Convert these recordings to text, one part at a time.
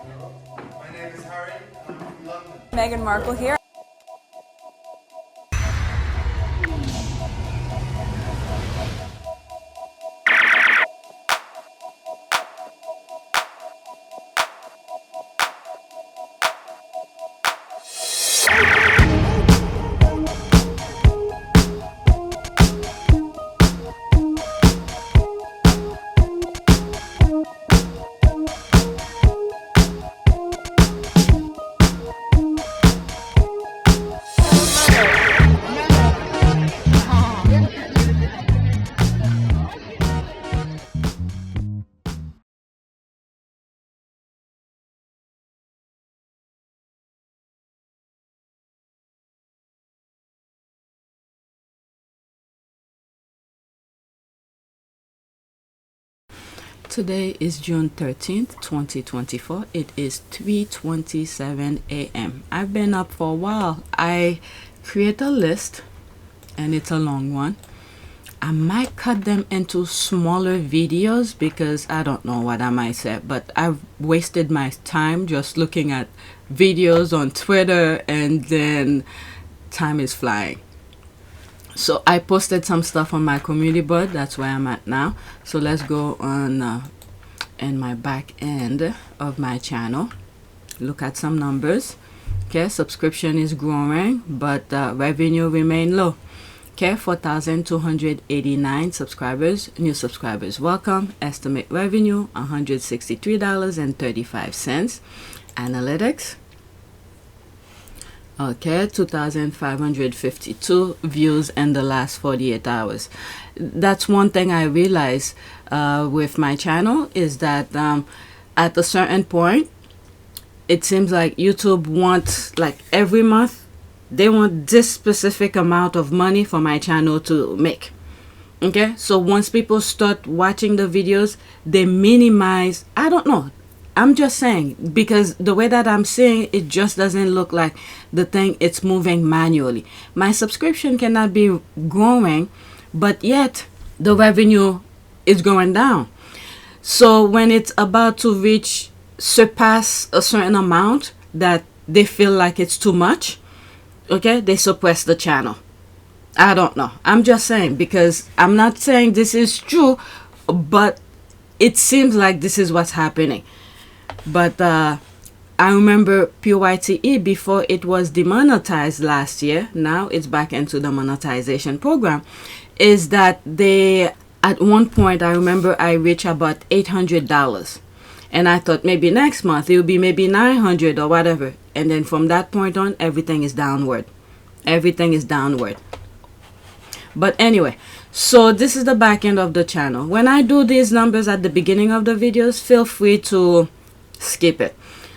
My name is Harry, and I'm from London. Meghan Markle here. Today is June 13th, 2024. It is 3:27 a.m. I've been up for a while. I create a list, and it's a long one. I might cut them into smaller videos because I don't know what I might say, but I've wasted my time just looking at videos on Twitter, and then time is flying. So I posted some stuff on my community board. That's where I'm at now. So let's go on in my back end of my channel. Look at some numbers. Okay, subscription is growing, but revenue remain low. Okay, 4,289 subscribers, new subscribers. Welcome. Estimate revenue $163.35. Analytics. Okay, 2,552 views in the last 48 hours. That's one thing I realized with my channel is that at a certain point, it seems like YouTube wants, like every month, they want this specific amount of money for my channel to make. Okay, so once people start watching the videos, they minimize. I don't know. I'm just saying, because the way that I'm seeing it just doesn't look like the thing, it's moving manually. My subscription cannot be growing, but yet the revenue is going down. So when it's about to surpass a certain amount that they feel like it's too much, okay, they suppress the channel. I don't know. I'm just saying, because I'm not saying this is true, but it seems like this is what's happening. But I remember PYTE before it was demonetized last year. Now it's back into the monetization program. Is that they, at one point, I remember I reached about $800. And I thought maybe next month it will be maybe 900 or whatever. And then from that point on, everything is downward. Everything is downward. But anyway, so this is the back end of the channel. When I do these numbers at the beginning of the videos, feel free to skip it.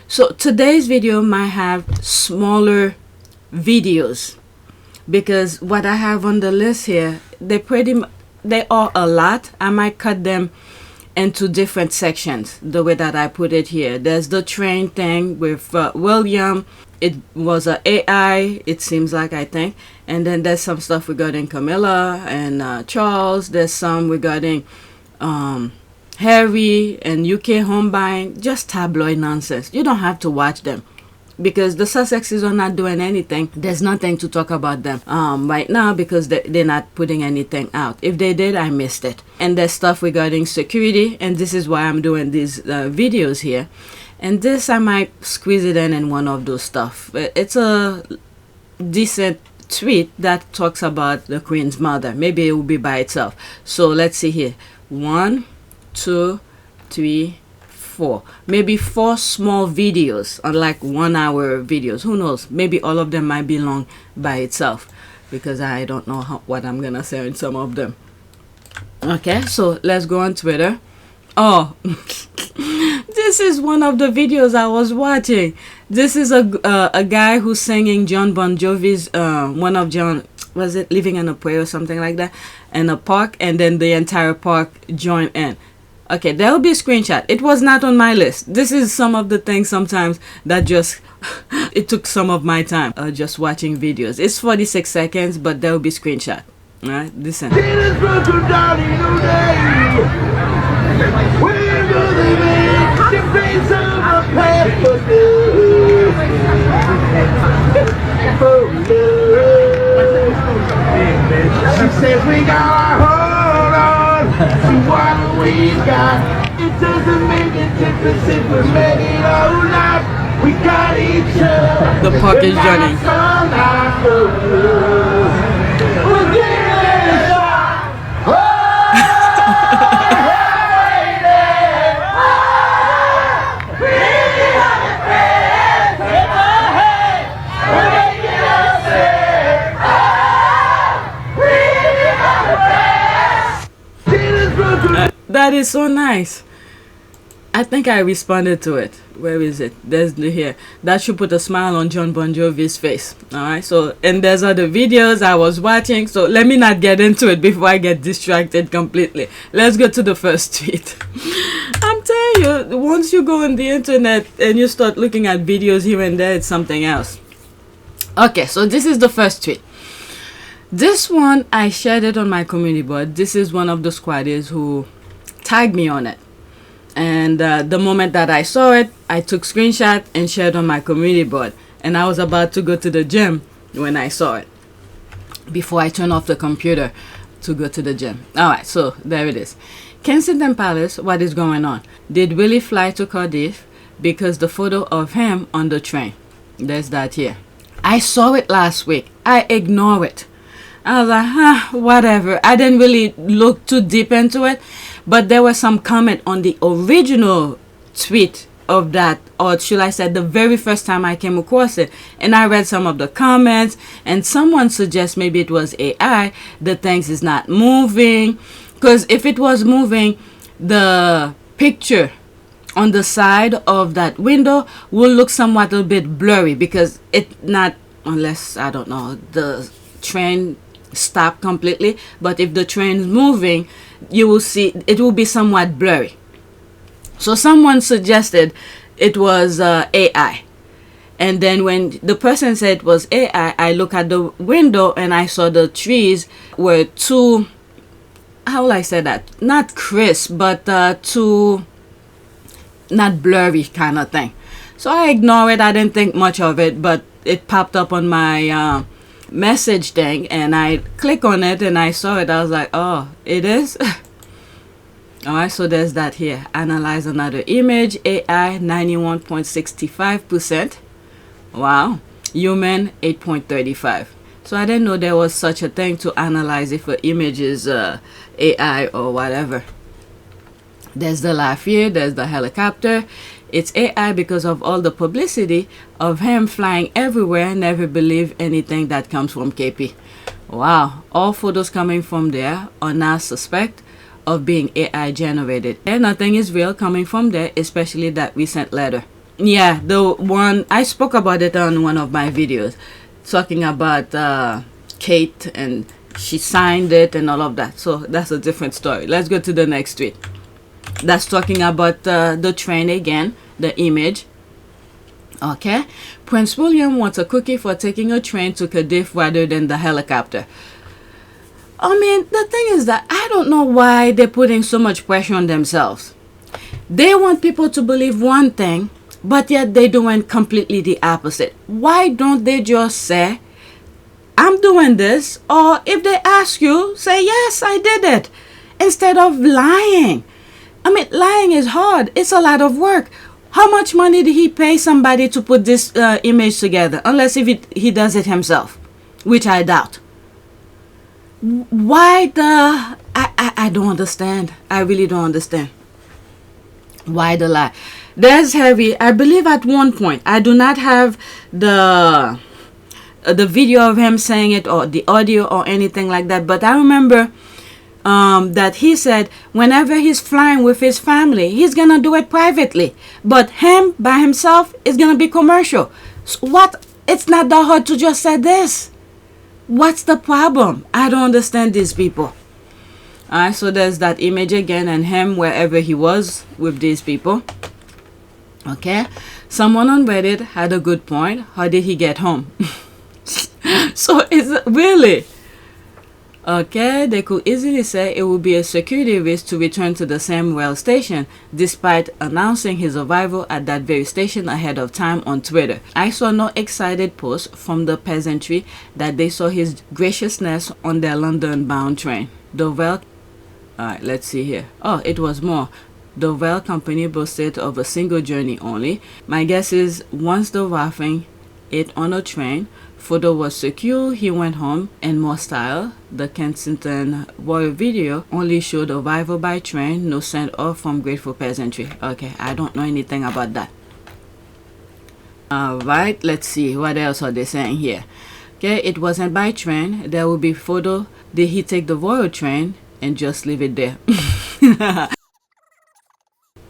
So today's video might have smaller videos because what I have on the list here, they are a lot. I might cut them into different sections the way that I put it here. There's the train thing with William. It was a AI, it seems like, I think. And then there's some stuff regarding Camilla and Charles. There's some regarding Harry and UK home buying. Just tabloid nonsense. You don't have to watch them because the Sussexes are not doing anything. There's nothing to talk about them right now because they're not putting anything out. If they did, I missed it. And there's stuff regarding security, and this is why I'm doing these videos here. And this, I might squeeze it in one of those stuff. It's a decent tweet that talks about the Queen's mother. Maybe it will be by itself. So let's see here. 1, 2, 3, 4. Maybe 4 small videos, unlike 1-hour videos. Who knows? Maybe all of them might be long by itself because I don't know what I'm gonna say in some of them. Okay, so let's go on Twitter. Oh, this is one of the videos I was watching. This is a guy who's singing John Bon Jovi's one of John, was it Living in a Prayer or something like that, in a park, and then the entire park joined in. Okay, there will be a screenshot. It was not on my list. This is some of the things sometimes that just it took some of my time just watching videos. It's 46 seconds, but there will be screenshot. All right, listen. we got. It doesn't make a difference if we're Meghan or not. We got each other. The puck is running. We're giving it a shot. That is so nice. I think I responded to it. Where is it? There's the here. That should put a smile on John Bon Jovi's face. Alright, so and there's other videos I was watching, so let me not get into it before I get distracted completely. Let's go to the first tweet. I'm telling you, once you go on the internet and you start looking at videos here and there, it's something else. Okay, so this is the first tweet. This one, I shared it on my community board. This is one of the squaddies who tagged me on it. And the moment that I saw it, I took screenshot and shared on my community board. And I was about to go to the gym when I saw it, before I turned off the computer to go to the gym. Alright, so there it is. Kensington Palace, what is going on? Did Willie fly to Cardiff? Because the photo of him on the train. There's that here. I saw it last week. I ignore it. I was like, whatever. I didn't really look too deep into it. But there was some comment on the original tweet of that, or should I say the very first time I came across it. And I read some of the comments, and someone suggests maybe it was AI, the things is not moving. Because if it was moving, the picture on the side of that window will look somewhat a bit blurry, because it not, unless, I don't know, the train stop completely, but if the train is moving, you will see it will be somewhat blurry. So someone suggested it was AI, and then when the person said it was AI, I look at the window and I saw the trees were too, how will I say that, not crisp, but too not blurry kind of thing. So I ignore it. I didn't think much of it, but it popped up on my message thing, and I click on it and I saw it. I was like, oh, it is. Alright, so there's that here. Analyze another image. AI 91.65%. Wow. Human 8.35. So I didn't know there was such a thing to analyze if an image is AI or whatever. There's the laugh here. There's the helicopter. It's AI because of all the publicity of him flying everywhere. Never believe anything that comes from KP. Wow. All photos coming from there are now suspect of being AI generated. And nothing is real coming from there, especially that recent letter. Yeah, the one, I spoke about it on one of my videos, talking about Kate, and she signed it and all of that. So that's a different story. Let's go to the next tweet. That's talking about the train again, the image. Okay. Prince William wants a cookie for taking a train to Cardiff rather than the helicopter. I mean, the thing is that I don't know why they're putting so much pressure on themselves. They want people to believe one thing, but yet they're doing completely the opposite. Why don't they just say, I'm doing this, or if they ask you, say, yes, I did it, instead of lying. I mean, lying is hard. It's a lot of work. How much money did he pay somebody to put this image together? Unless if he does it himself, which I doubt. Why the... I don't understand. I really don't understand. Why the lie? There's Heavy. I believe at one point, I do not have the video of him saying it or the audio or anything like that, but I remember that he said whenever he's flying with his family, he's gonna do it privately, but him by himself is gonna be commercial. So what? It's not that hard to just say this. What's the problem? I don't understand these people. Alright, so there's that image again, and him wherever he was with these people. Okay, someone on Reddit had a good point. How did he get home? So is it really? Okay, they could easily say it would be a security risk to return to the same rail station, despite announcing his arrival at that very station ahead of time on Twitter. I saw no excited post from the peasantry that they saw his graciousness on their London-bound train. The rail Alright, let's see here. Oh, it was more. The rail company boasted of a single journey only. My guess is once the wafting it on a train, photo was secure, he went home, and more style. The Kensington royal video only showed arrival by train, no send off from grateful peasantry. Okay, I don't know anything about that. Alright, let's see, what else are they saying here? Okay, it wasn't by train. There will be photo. Did he take the royal train and just leave it there?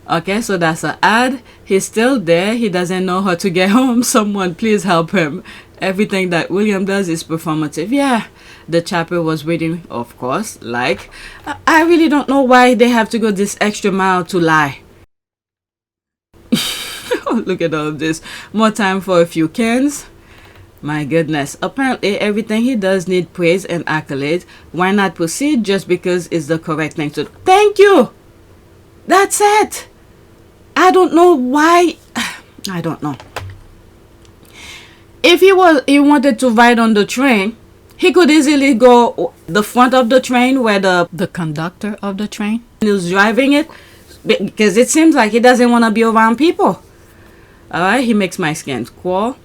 Okay, so that's an ad. He's still there. He doesn't know how to get home. Someone please help him. Everything that William does is performative. Yeah, the chapel was waiting, of course. Like, I really don't know why they have to go this extra mile to lie. Oh, look at all of this. More time for a few cans. My goodness. Apparently, everything he does needs praise and accolades. Why not proceed just because it's the correct thing to do? Thank you. That's it. I don't know why. I don't know. If he wanted to ride on the train, he could easily go the front of the train where the conductor of the train is driving it, because it seems like he doesn't want to be around people. Alright, he makes my skin crawl.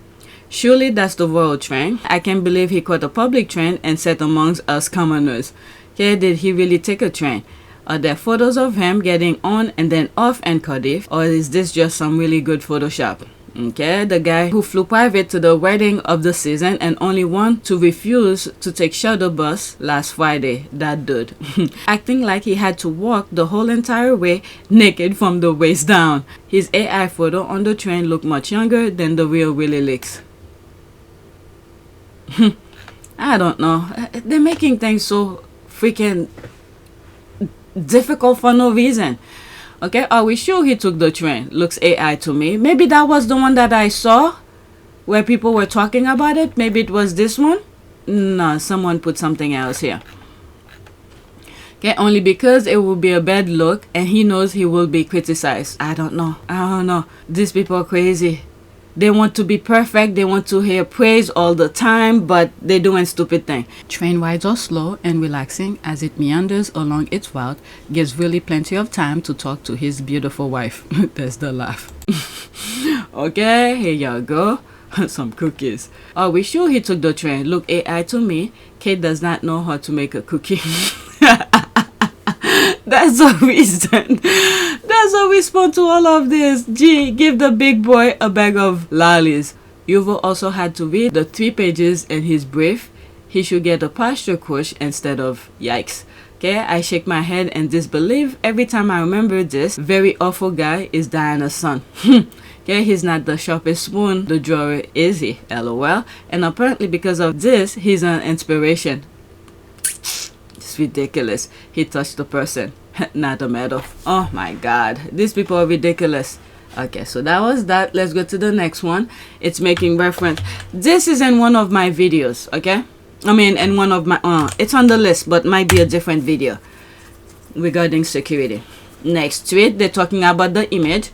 Surely that's the royal train. I can't believe he caught a public train and sat amongst us commoners. Okay, did he really take a train? Are there photos of him getting on and then off in Cardiff, or is this just some really good Photoshop? Okay, the guy who flew private to the wedding of the season and only one to refuse to take shuttle bus last Friday. That dude. Acting like he had to walk the whole entire way naked from the waist down. His AI photo on the train looked much younger than the real Willie Licks. I don't know. They're making things so freaking difficult for no reason. Okay, are we sure he took the train? Looks AI to me. Maybe that was the one that I saw where people were talking about it. Maybe it was this one. No, someone put something else here. Okay, only because it will be a bad look and he knows he will be criticized. I don't know. These people are crazy. They want to be perfect. They want to hear praise all the time, but they're doing stupid things. Train rides are slow and relaxing as it meanders along its route. Gives really plenty of time to talk to his beautiful wife. There's the laugh. Okay, here you go. Some cookies. Are we sure he took the train? Look AI to me. Kate does not know how to make a cookie. That's a reason. That's a response to all of this. Gee, give the big boy a bag of lollies. Yuval also had to read the 3 pages in his brief. He should get a posture coach instead of yikes. Okay, I shake my head in disbelief every time I remember this. Very awful guy is Diana's son. Okay, he's not the sharpest spoon the drawer, is he? LOL. And apparently because of this, he's an inspiration. It's ridiculous. He touched the person, not a medal. Oh my god, these people are ridiculous. Okay, so that was that. Let's go to the next one. It's making reference. This is in one of my videos, okay? I mean, in one of my it's on the list, but might be a different video regarding security. Next tweet, they're talking about the image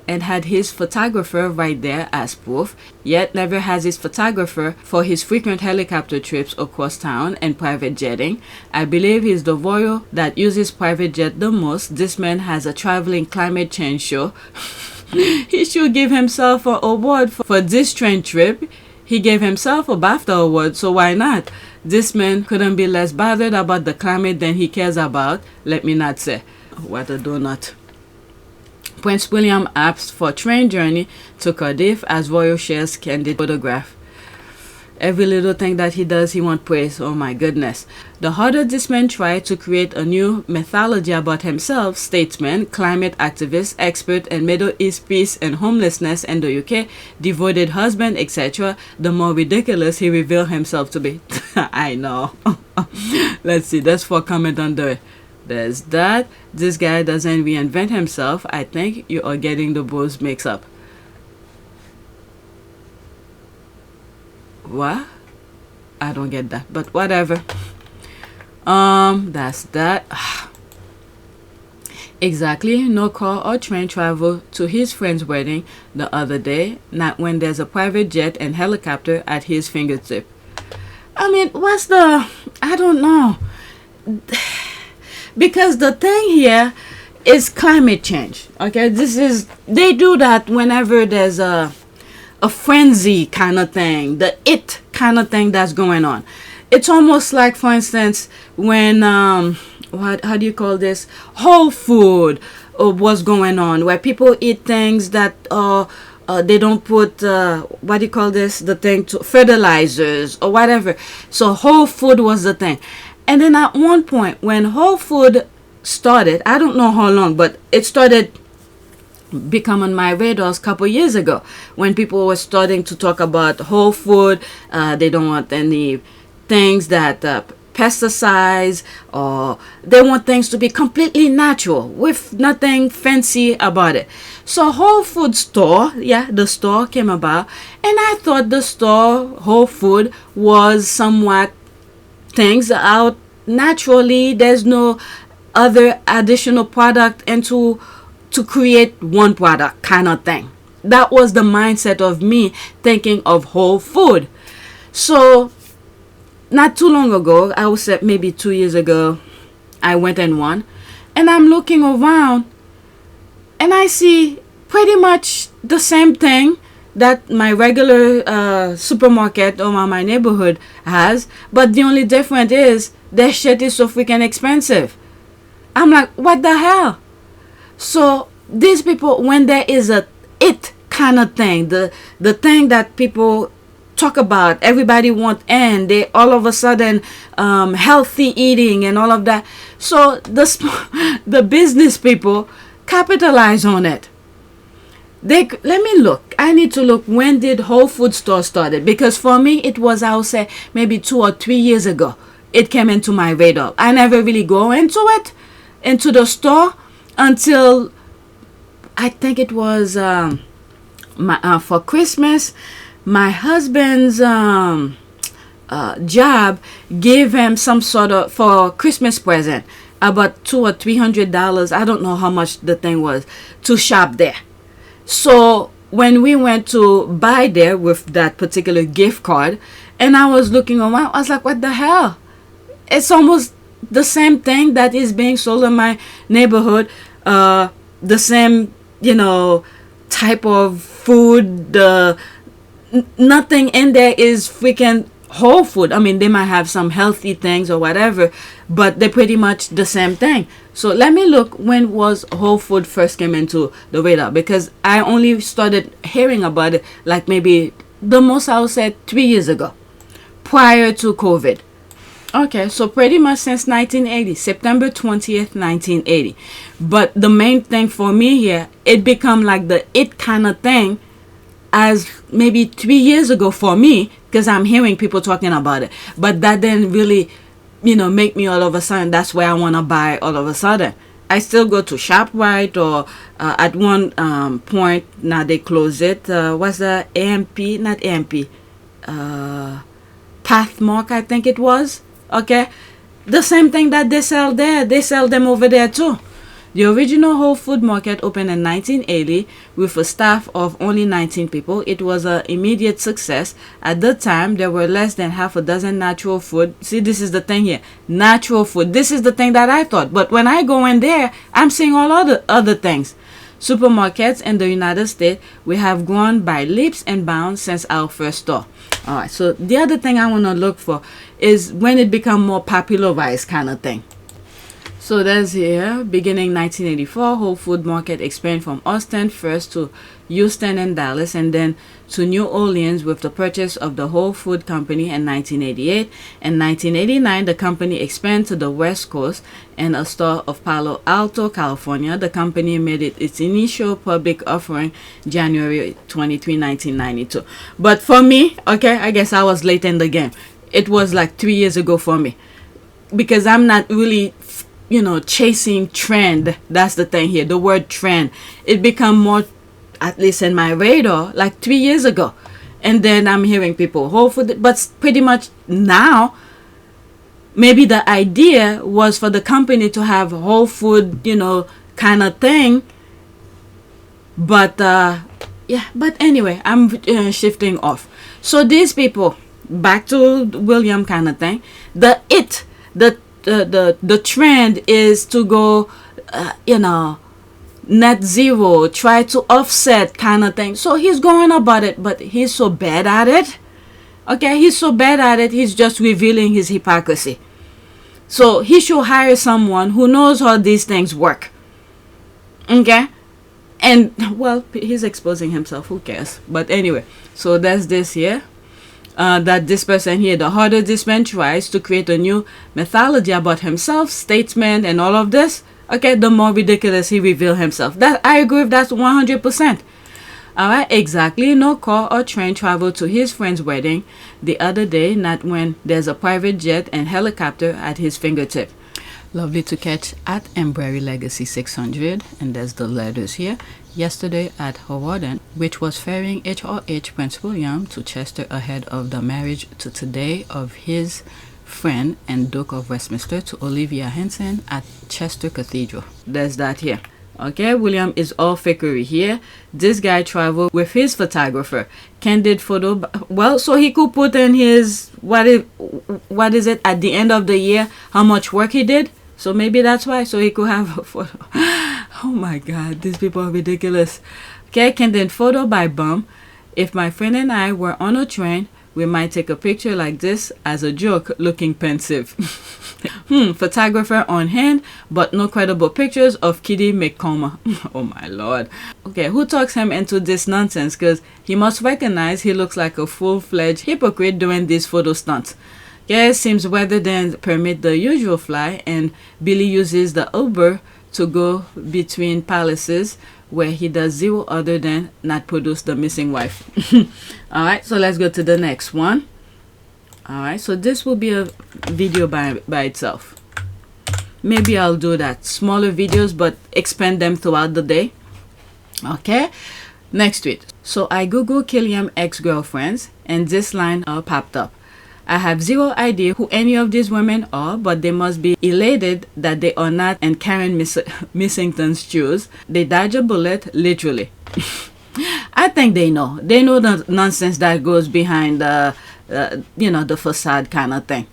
and had his photographer right there as proof, yet never has his photographer for his frequent helicopter trips across town and private jetting. I believe he's the royal that uses private jet the most. This man has a traveling climate change show. He should give himself an award for this train trip. He gave himself a BAFTA award, so why not? This man couldn't be less bothered about the climate than he cares about. Let me not say. What a donut. Prince William asked for train journey to Cardiff as royal shares candid photograph. Every little thing that he does, he wants praise. Oh my goodness. The harder this man tried to create a new mythology about himself, statesman, climate activist, expert in Middle East peace and homelessness in the UK, devoted husband, etc., the more ridiculous he revealed himself to be. I know. Let's see, that's for comment under it. There's that. This guy doesn't reinvent himself. I think you are getting the bros mixed up. What? I don't get that, but whatever. That's that. Exactly. No car or train travel to his friend's wedding the other day. Not when there's a private jet and helicopter at his fingertip. I mean, what's the... I don't know. because the thing here is climate change. Okay, they do that whenever there's a frenzy kind of thing, the it kind of thing that's going on. It's almost like, for instance, when how do you call this, whole food was going on, where people eat things that they don't put what do you call this, the thing, to fertilizers or whatever. So whole food was the thing. And then at one point when whole food started, I don't know how long, but it started become on my radars a couple years ago, when people were starting to talk about whole food. They don't want any things that pesticides, or they want things to be completely natural with nothing fancy about it. So whole food store, the store came about, and I thought the store whole food was somewhat things out naturally. There's no other additional product into to create one product kind of thing. That was the mindset of me thinking of whole food. So not too long ago, I would say maybe 2 years ago, I went and won, and I'm looking around and I see pretty much the same thing that my regular supermarket or my neighborhood has, but the only difference is their shit is so freaking expensive. I'm like, what the hell? So these people, when there is a it kind of thing, the thing that people talk about, everybody want, and they all of a sudden healthy eating and all of that. So the business people capitalize on it. Let me look. I need to look, when did Whole Food store started? Because for me, it was, I would say, maybe 2 or 3 years ago. It came into my radar. I never really go into the store until I think it was for Christmas. My husband's job gave him some sort of, for Christmas present, about $200 or $300. I don't know how much the thing was, to shop there. So when we went to buy there with that particular gift card, and I was looking around, I was like, what the hell? It's almost the same thing that is being sold in my neighborhood. The same, type of food. Nothing in there is freaking whole food. I mean, they might have some healthy things or whatever, but they're pretty much the same thing. So let me look, when was whole food first came into the radar, because I only started hearing about it like maybe the most, I would say, 3 years ago, prior to COVID. Okay, so pretty much since 1980, September 20th, 1980. But the main thing for me here, it become like the it kind of thing as maybe 3 years ago for me, because I'm hearing people talking about it. But that didn't really, make me all of a sudden, that's where I want to buy all of a sudden. I still go to ShopRite, or at one point, now they close it. What's the AMP? Not AMP. Pathmark, I think it was. Okay, the same thing that they sell there, they sell them over there too. The original Whole Food Market opened in 1980 with a staff of only 19 people. It was an immediate success. At the time, there were less than half a dozen natural food. See, this is the thing here. Natural food. This is the thing that I thought. But when I go in there, I'm seeing all other things. Supermarkets in the United States, we have grown by leaps and bounds since our first store. All right, so the other thing I want to look for is when it become more popularized kind of thing. So there's here, beginning 1984, Whole Food Market expanded from Austin first to Houston and Dallas, and then to New Orleans with the purchase of the Whole Food Company in 1988. In 1989, the company expanded to the West Coast and a store of Palo Alto, California. The company made its initial public offering January 23, 1992. But for me, okay, I guess I was late in the game. It was like 3 years ago for me, because I'm not really chasing trend. That's the thing here, the word trend. It become more, at least in my radar, like 3 years ago. And then I'm hearing people Whole Food, but pretty much now, maybe the idea was for the company to have Whole Food, kind of thing. But but anyway, I'm shifting off. So these people, back to William kind of thing, the the trend is to go, net zero, try to offset kind of thing. So he's going about it, but he's so bad at it. Okay, he's so bad at it, he's just revealing his hypocrisy. So he should hire someone who knows how these things work. Okay? And, well, he's exposing himself, who cares? But anyway, so that's this here. That this person here, the harder this man tries to create a new mythology about himself, statesman, and all of this, okay, the more ridiculous he reveals himself. That I agree with that 100%. Alright, exactly. No car or train traveled to his friend's wedding the other day, not when there's a private jet and helicopter at his fingertip. Lovely to catch at Embrery Legacy 600, and there's the letters here. Yesterday at Hawarden, which was ferrying HRH Prince William to Chester ahead of the marriage to today of his friend and Duke of Westminster to Olivia Henson at Chester Cathedral. There's that here. Okay, William is all fakery here. This guy traveled with his photographer. Candid photo. Well, so he could put in his, what is it, at the end of the year, how much work he did. So maybe that's why. So he could have a photo. Oh my God, these people are ridiculous. Okay, candid photo by Bum. If my friend and I were on a train, we might take a picture like this as a joke, looking pensive. Photographer on hand, but no credible pictures of Kitty McComa. Oh my Lord. Okay, who talks him into this nonsense? Because he must recognize he looks like a full-fledged hypocrite doing these photo stunts. Yeah, it seems rather than permit the usual fly, and Billy uses the Uber to go between palaces where he does zero other than not produce the missing wife. Alright, so let's go to the next one. Alright, so this will be a video by itself. Maybe I'll do that. Smaller videos, but expand them throughout the day. Okay, next tweet. So I Google Killiam ex-girlfriends, and this line popped up. I have zero idea who any of these women are, but they must be elated that they are not in Karen Missington's shoes. They dodge a bullet, literally. I think they know. They know the nonsense that goes behind the, the facade kind of thing.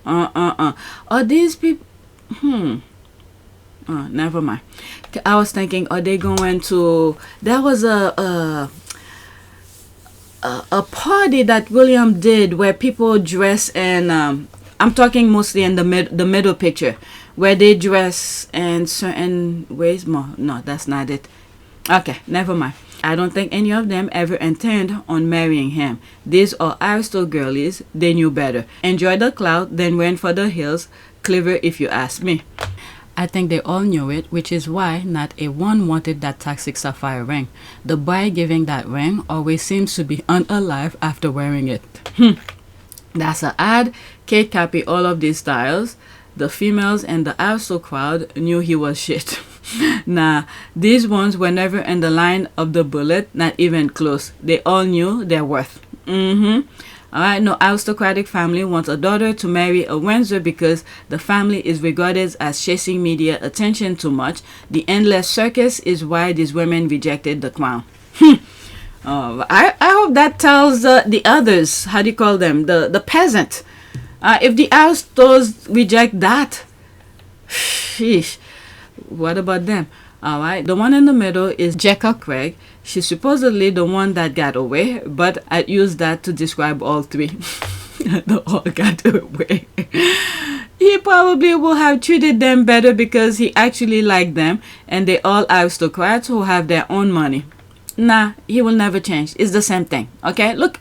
Are these people? Never mind. I was thinking, are they going to? There was a party that William did where people dress in, I'm talking mostly in the middle picture, where they dress in certain ways. No, that's not it. Okay, never mind. I don't think any of them ever intend on marrying him. These are Aristo girlies. They knew better. Enjoy the clout, then went for the hills. Clever if you ask me. I think they all knew it, which is why not a one wanted that toxic sapphire ring. The boy giving that ring always seems to be unalive after wearing it. That's an ad. Kate copied all of these styles. The females and the Aristo crowd knew he was shit. Nah, these ones were never in the line of the bullet, not even close. They all knew their worth. Alright, no aristocratic family wants a daughter to marry a Windsor because the family is regarded as chasing media attention too much. The endless circus is why these women rejected the crown. I hope that tells the others, how do you call them, the peasant. If the Aristos reject that, sheesh, what about them? Alright, the one in the middle is Jekka Craig. She's supposedly the one that got away, but I used that to describe all three. They all got away. He probably will have treated them better because he actually liked them, and they all aristocrats who have their own money. Nah, he will never change. It's the same thing. Okay, look,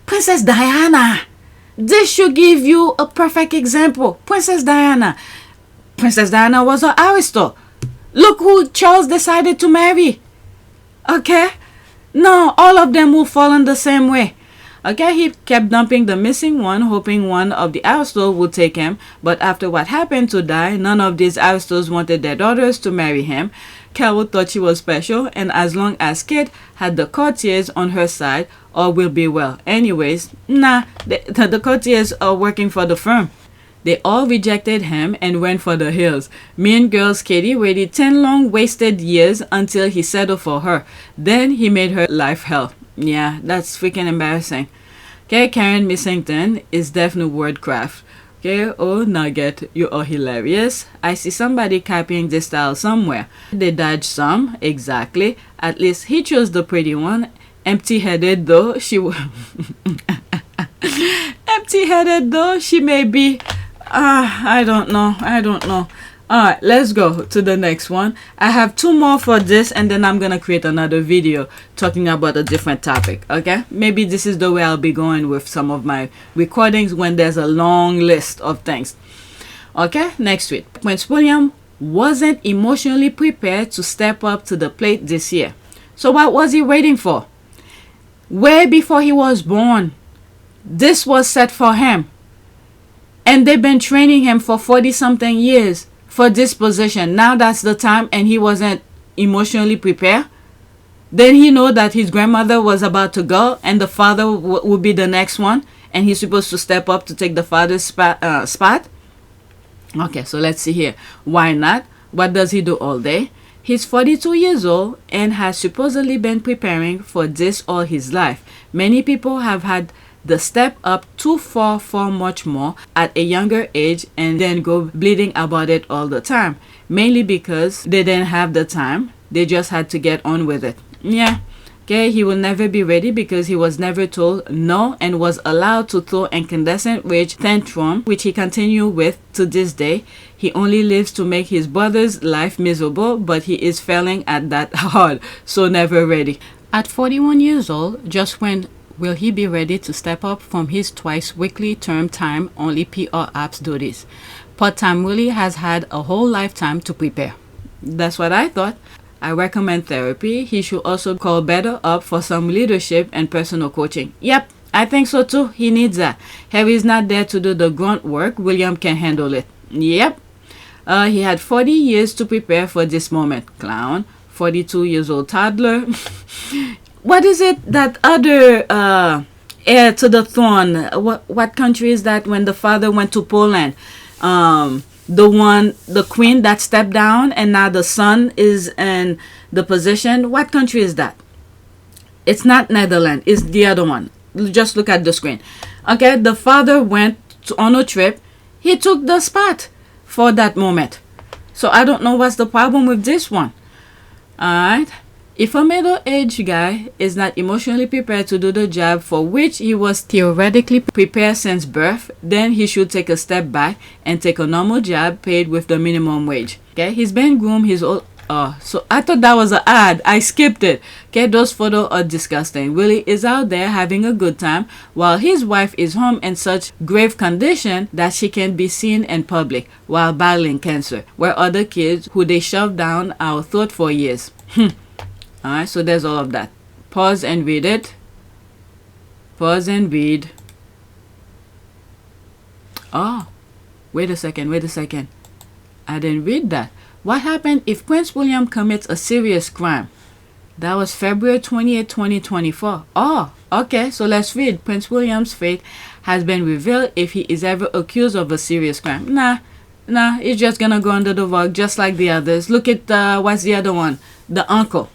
Princess Diana. This should give you a perfect example. Princess Diana was an aristo. Look who Charles decided to marry. Okay? No, all of them will fall in the same way. Okay, he kept dumping the missing one, hoping one of the Aristos would take him. But after what happened to Di, none of these Aristos wanted their daughters to marry him. Carol thought she was special, and as long as Kate had the courtiers on her side, all will be well. Anyways, nah, the courtiers are working for the firm. They all rejected him and went for the hills. Mean Girls Katie waited 10 long wasted years until he settled for her. Then he made her life hell. Yeah, that's freaking embarrassing. Okay, Karen Missington is definitely wordcraft. Okay, oh Nugget, you are hilarious. I see somebody copying this style somewhere. They dodged some, exactly. At least he chose the pretty one. Empty-headed though, empty-headed though, she may be. I don't know. Alright, let's go to the next one. I have 2 more for this, and then I'm gonna create another video talking about a different topic. Okay, maybe this is the way I'll be going with some of my recordings, when there's a long list of things. Okay, next week, Prince William wasn't emotionally prepared to step up to the plate this year. So what was he waiting for? Way before he was born, this was set for him, and they've been training him for 40-something years for this position. Now that's the time, and he wasn't emotionally prepared. Then he know that his grandmother was about to go, and the father would be the next one, and he's supposed to step up to take the father's spot. Okay, so let's see here. Why not? What does he do all day? He's 42 years old and has supposedly been preparing for this all his life. Many people have had the step up too far for much more at a younger age and then go bleeding about it all the time, mainly because they didn't have the time. They just had to get on with it. Yeah, okay, he will never be ready because he was never told no and was allowed to throw incandescent rage tantrum, which he continued with to this day. He only lives to make his brother's life miserable, but he is failing at that hard, so never ready. At 41 years old, just when will he be ready to step up from his twice weekly term time only PR apps duties? Part-time Willie has had a whole lifetime to prepare. That's what I thought. I recommend therapy. He should also call better up for some leadership and personal coaching. Yep, I think so too. He needs that. Harry's not there to do the grunt work. William can handle it. Yep. He had 40 years to prepare for this moment. Clown. 42 years old toddler. What is it that other heir to the throne? What country is that when the father went to Poland? The queen that stepped down and now the son is in the position. What country is that? It's not Netherlands. It's the other one. Just look at the screen. Okay, the father went on a trip. He took the spot for that moment. So I don't know what's the problem with this one. Alright. If a middle-aged guy is not emotionally prepared to do the job for which he was theoretically prepared since birth, then he should take a step back and take a normal job paid with the minimum wage. Okay, he's been groomed his whole... so I thought that was an ad. I skipped it. Okay, those photos are disgusting. Willie is out there having a good time while his wife is home in such grave condition that she can be seen in public while battling cancer, where other kids who they shoved down our throat for years. Alright, so there's all of that. Pause and read it. Pause and read. Oh, wait a second. I didn't read that. What happened if Prince William commits a serious crime? That was February 28, 2024. Oh, okay, so let's read. Prince William's fate has been revealed if he is ever accused of a serious crime. Nah, he's just gonna go under the rug just like the others. Look at, what's the other one? The uncle.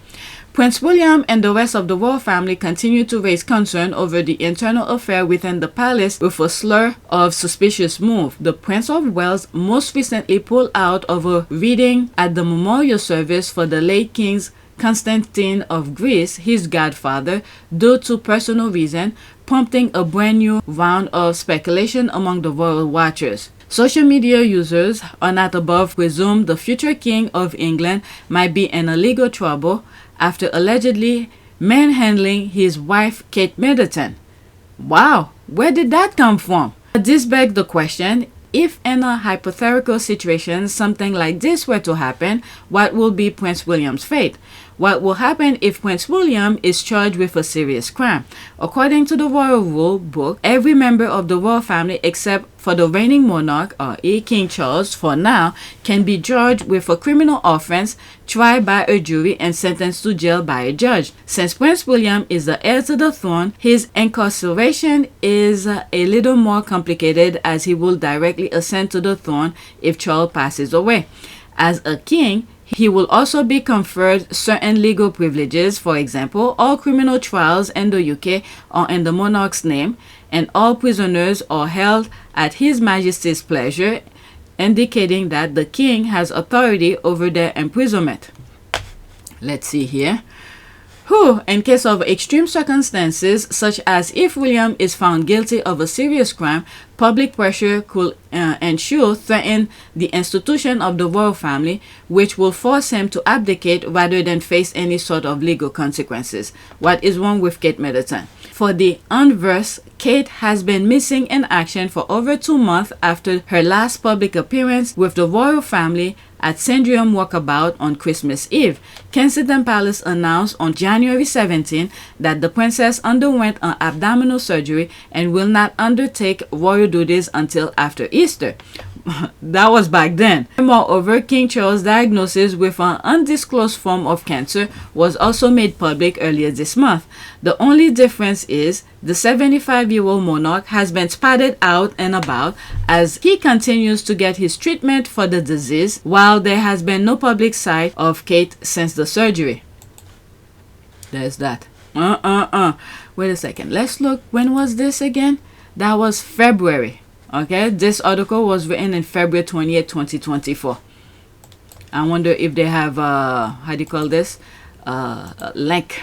Prince William and the rest of the royal family continue to raise concern over the internal affair within the palace with a slur of suspicious move. The Prince of Wales most recently pulled out of a reading at the memorial service for the late King Constantine of Greece, his godfather, due to personal reason, prompting a brand new round of speculation among the royal watchers. Social media users are not above presume the future King of England might be in a legal trouble after allegedly manhandling his wife Kate Middleton. Wow, where did that come from? This begs the question, if in a hypothetical situation something like this were to happen, what will be Prince William's fate? What will happen if Prince William is charged with a serious crime? According to the Royal Rule Book, every member of the royal family except for the reigning monarch, i.e. King Charles, for now, can be charged with a criminal offense, tried by a jury, and sentenced to jail by a judge. Since Prince William is the heir to the throne, his incarceration is a little more complicated as he will directly ascend to the throne if Charles passes away. As a king, he will also be conferred certain legal privileges. For example, all criminal trials in the UK are in the monarch's name, and all prisoners are held at His Majesty's pleasure, indicating that the king has authority over their imprisonment. Let's see here. In case of extreme circumstances, such as if William is found guilty of a serious crime, public pressure could ensure threaten the institution of the royal family, which will force him to abdicate rather than face any sort of legal consequences. What is wrong with Kate Middleton? For the unversed, Kate has been missing in action for over 2 months after her last public appearance with the royal family at Syndrome Walkabout on Christmas Eve. Kensington Palace announced on January 17 that the princess underwent an abdominal surgery and will not undertake royal duties until after Easter. That was back then. Moreover, King Charles' diagnosis with an undisclosed form of cancer was also made public earlier this month. The only difference is the 75-year-old monarch has been spotted out and about as he continues to get his treatment for the disease, while there has been no public sight of Kate since the surgery. There's that. Wait a second. Let's look. When was this again? That was February. Okay, this article was written in February 28, 2024. I wonder if they have, how do you call this? Link.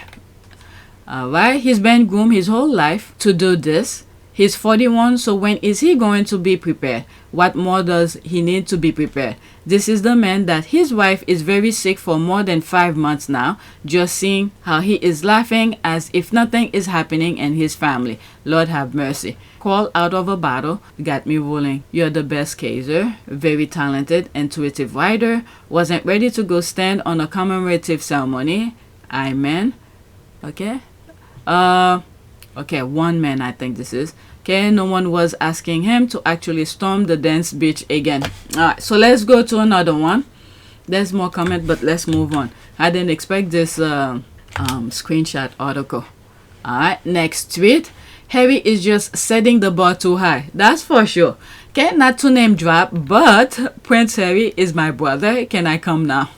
Alright, he's been groomed his whole life to do this. He's 41, so when is he going to be prepared? What more does he need to be prepared? This is the man that his wife is very sick for more than 5 months now. Just seeing how he is laughing as if nothing is happening in his family. Lord have mercy. Call out of a bottle got me rolling. You're the best Kaiser. Very talented, intuitive writer. Wasn't ready to go stand on a commemorative ceremony. Amen. Okay. Okay, one man, I think this is. Okay, no one was asking him to actually storm the dance beach again. Alright, so let's go to another one. There's more comment, but let's move on. I didn't expect this screenshot article. Alright, next tweet. Harry is just setting the bar too high. That's for sure. Okay, not to name drop, but Prince Harry is my brother. Can I come now?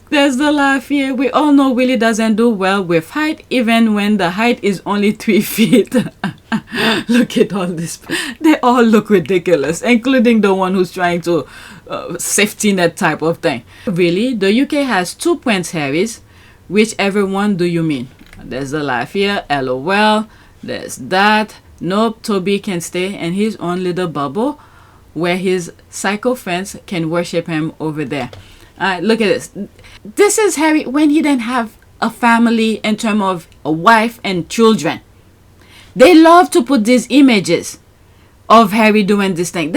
There's the laugh here. We all know Willie doesn't do well with height, even when the height is only 3 feet. Look at all this. They all look ridiculous, including the one who's trying to safety net type of thing. Really? The UK has 2 Prince Harrys. Whichever one do you mean? There's the laugh here. LOL. There's that. Nope, Toby can stay in his own little bubble where his psycho friends can worship him over there. Look at this. This is Harry when he didn't have a family in terms of a wife and children. They love to put these images of Harry doing this thing.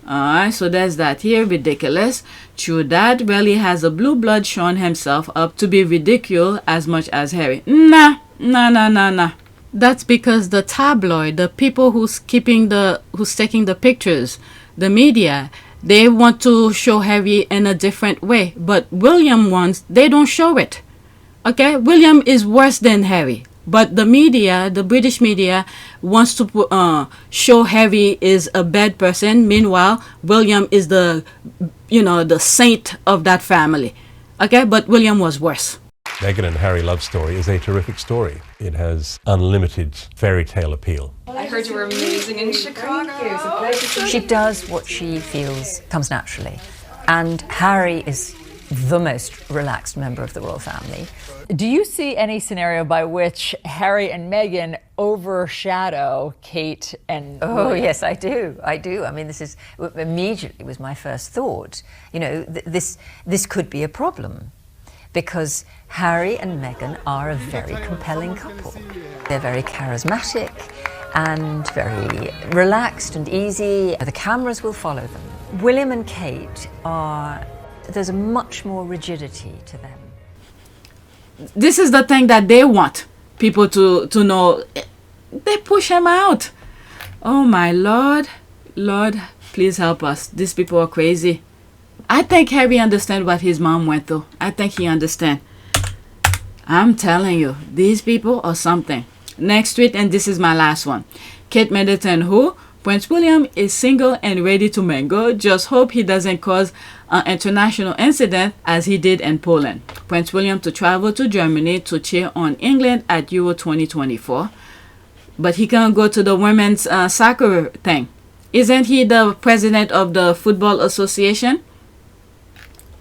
So there's that here. Ridiculous. True that. Well, he has a blue blood shown himself up to be ridiculed as much as Harry. Nah. That's because the tabloid, the people who's taking the pictures, the media, they want to show Harry in a different way. But William wants, they don't show it. Okay? William is worse than Harry. But the media, the British media, wants to show Harry is a bad person. Meanwhile, William is the saint of that family. Okay? But William was worse. Meghan and Harry love story is a terrific story. It has unlimited fairy tale appeal. I heard you were amazing in Chicago. She does what she feels comes naturally. And Harry is the most relaxed member of the royal family. Do you see any scenario by which Harry and Meghan overshadow Kate and Oh, William? yes, I do. I mean, this is immediately was my first thought. You know, this could be a problem because Harry and Meghan are a very compelling couple. They're very charismatic and very relaxed and easy. The cameras will follow them. William and Kate there's much more rigidity to them. This is the thing that they want people to know. They push him out. Oh my Lord. Lord, please help us. These people are crazy. I think Harry understands what his mom went through. I think he understands. I'm telling you, these people are something. Next tweet, and this is my last one. Kate Middleton, who? Prince William is single and ready to mingle. Just hope he doesn't cause an international incident as he did in Poland. Prince William to travel to Germany to cheer on England at Euro 2024. But he can't go to the women's soccer thing. Isn't he the president of the Football Association?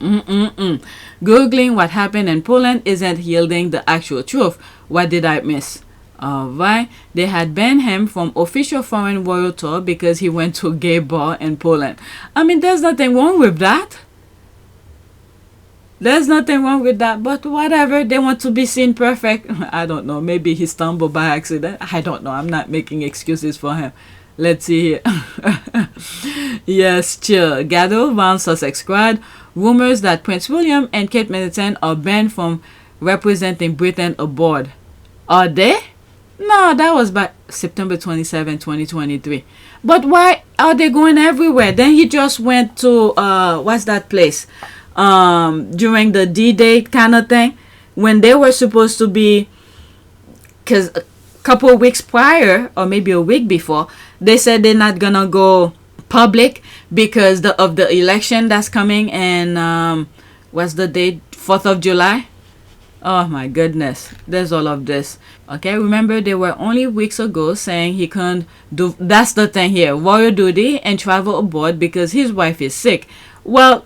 Googling what happened in Poland isn't yielding the actual truth. What did I miss? Alright, they had banned him from official foreign royal tour because he went to a gay bar in Poland. I mean, there's nothing wrong with that. There's nothing wrong with that, but whatever, they want to be seen perfect. I don't know, maybe he stumbled by accident. I don't know, I'm not making excuses for him. Let's see here. Yes, chill. Gather around Sussex squad. Rumors that Prince William and Kate Middleton are banned from representing Britain abroad. Are they? No, that was by September 27, 2023. But why are they going everywhere? Then he just went to, what's that place? During the D-Day kind of thing. When they were supposed to be, because a couple of weeks prior, or maybe a week before, they said they're not gonna go public because of the election that's coming. And what's the date? 4th of July. Oh my goodness, there's all of this. Okay, remember they were only weeks ago saying he can't do, that's the thing here, royal duty and travel abroad because his wife is sick. Well,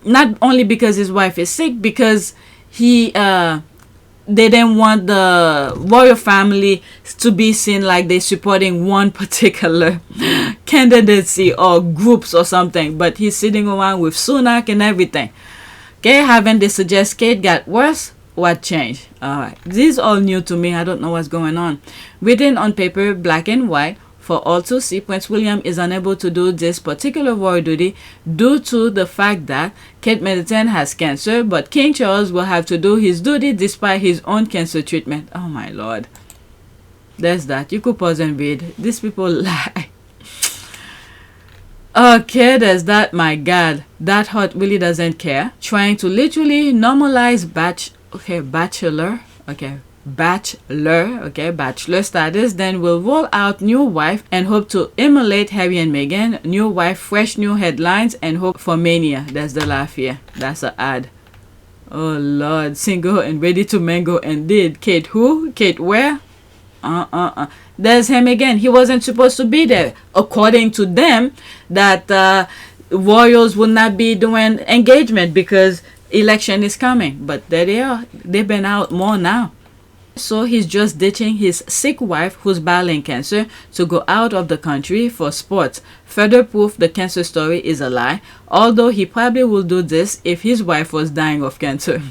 not only because his wife is sick, because he they didn't want the royal family to be seen like they're supporting one particular candidacy or groups or something. But he's sitting around with Sunak and everything. Okay, haven't they suggest Kate got worse? What changed? Alright, this is all new to me. I don't know what's going on. Written on paper, black and white, for all to see, Prince William is unable to do this particular royal duty due to the fact that Kate Middleton has cancer, but King Charles will have to do his duty despite his own cancer treatment. Oh my lord. There's that. You could pause and read. These people lie. Okay, there's that. My god. That heart really doesn't care. Trying to literally normalize bachelor status, then will roll out new wife and hope to emulate Harry and Meghan. New wife, fresh new headlines and hope for mania. That's the laugh here. That's an ad. Oh lord, single and ready to mango indeed. Kate who? Kate where? There's him again. He wasn't supposed to be there. According to them, that royals will not be doing engagement because election is coming. But there they are. They've been out more now. So he's just ditching his sick wife who's battling cancer to go out of the country for sports. Further proof the cancer story is a lie, although he probably will do this if his wife was dying of cancer.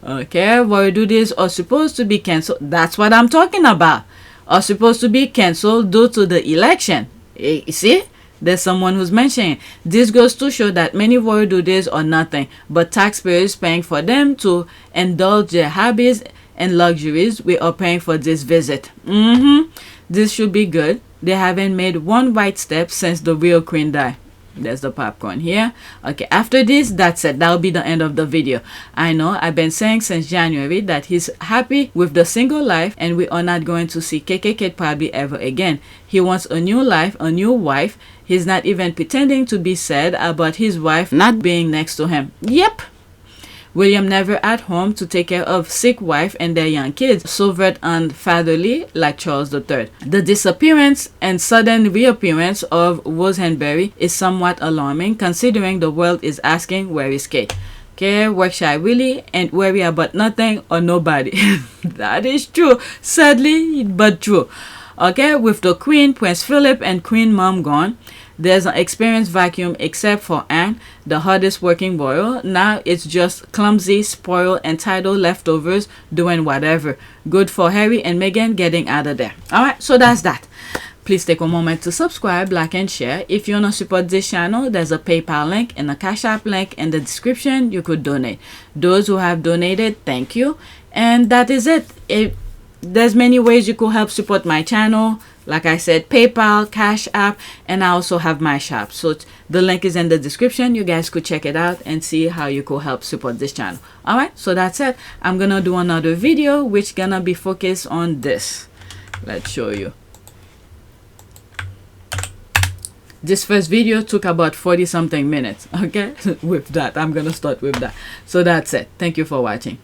Okay, royal duties are supposed to be cancelled. That's what I'm talking about. Are supposed to be cancelled due to the election. You see? There's someone who's mentioning. This goes to show that many royal duties are nothing but taxpayers paying for them to indulge their hobbies and luxuries. We are paying for this visit. This should be good. They haven't made one right step since the real queen died. There's the popcorn here. Okay, after this, that's it. That'll be the end of the video. I know I've been saying since January that he's happy with the single life and we are not going to see KK probably ever again. He wants a new life, a new wife. He's not even pretending to be sad about his wife not being next to him. Yep. William never at home to take care of sick wife and their young kids, sovereign and fatherly like Charles III. The disappearance and sudden reappearance of Rose Henbury is somewhat alarming considering the world is asking where is Kate. Okay, work shy really and worry about nothing or nobody. That is true, sadly but true. Okay, with the Queen, Prince Philip and Queen Mom gone, there's an experienced vacuum except for Anne, the hardest working royal. Now it's just clumsy, spoiled, entitled leftovers doing whatever. Good for Harry and Meghan getting out of there. Alright, so that's that. Please take a moment to subscribe, like, and share. If you want to support this channel, there's a PayPal link and a Cash App link in the description. You could donate. Those who have donated, thank you. And that is it. There's many ways you could help support my channel. Like I said, PayPal, Cash App, and I also have my shop. So the link is in the description. You guys could check it out and see how you could help support this channel. Alright, so that's it. I'm gonna do another video which gonna be focused on this. Let's show you. This first video took about 40 something minutes. Okay, with that, I'm gonna start with that. So that's it. Thank you for watching.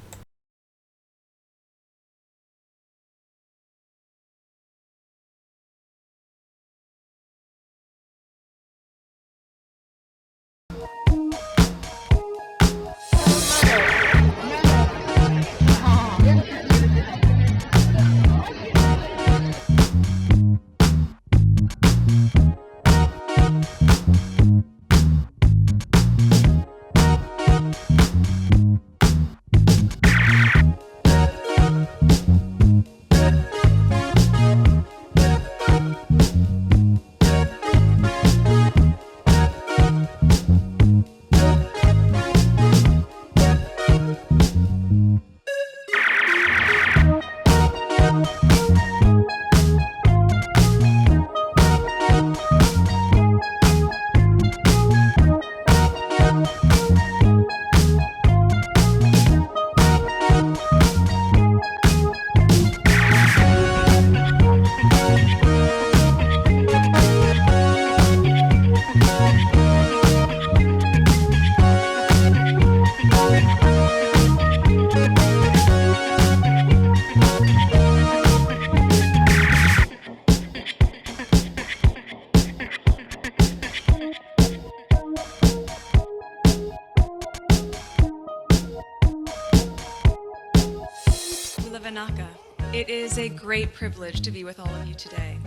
It is a great privilege to be with all of you today.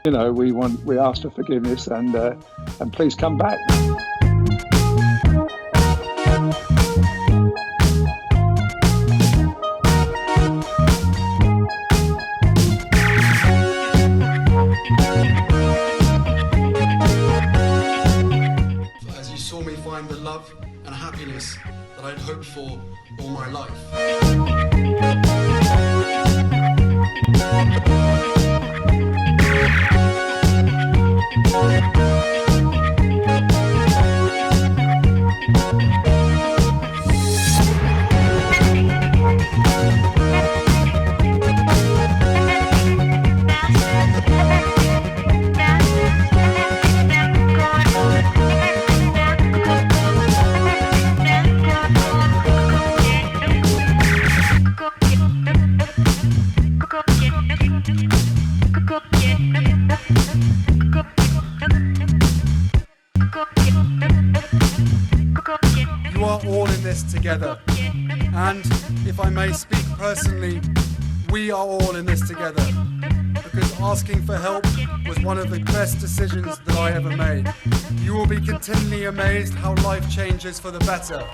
You know, we ask for forgiveness and please come back. As you saw me find the love and happiness that I'd hoped for all my life. You are all in this together, and if I may speak personally, we are all in this together, because asking for help was one of the best decisions that I ever made. You will be continually amazed how life changes for the better.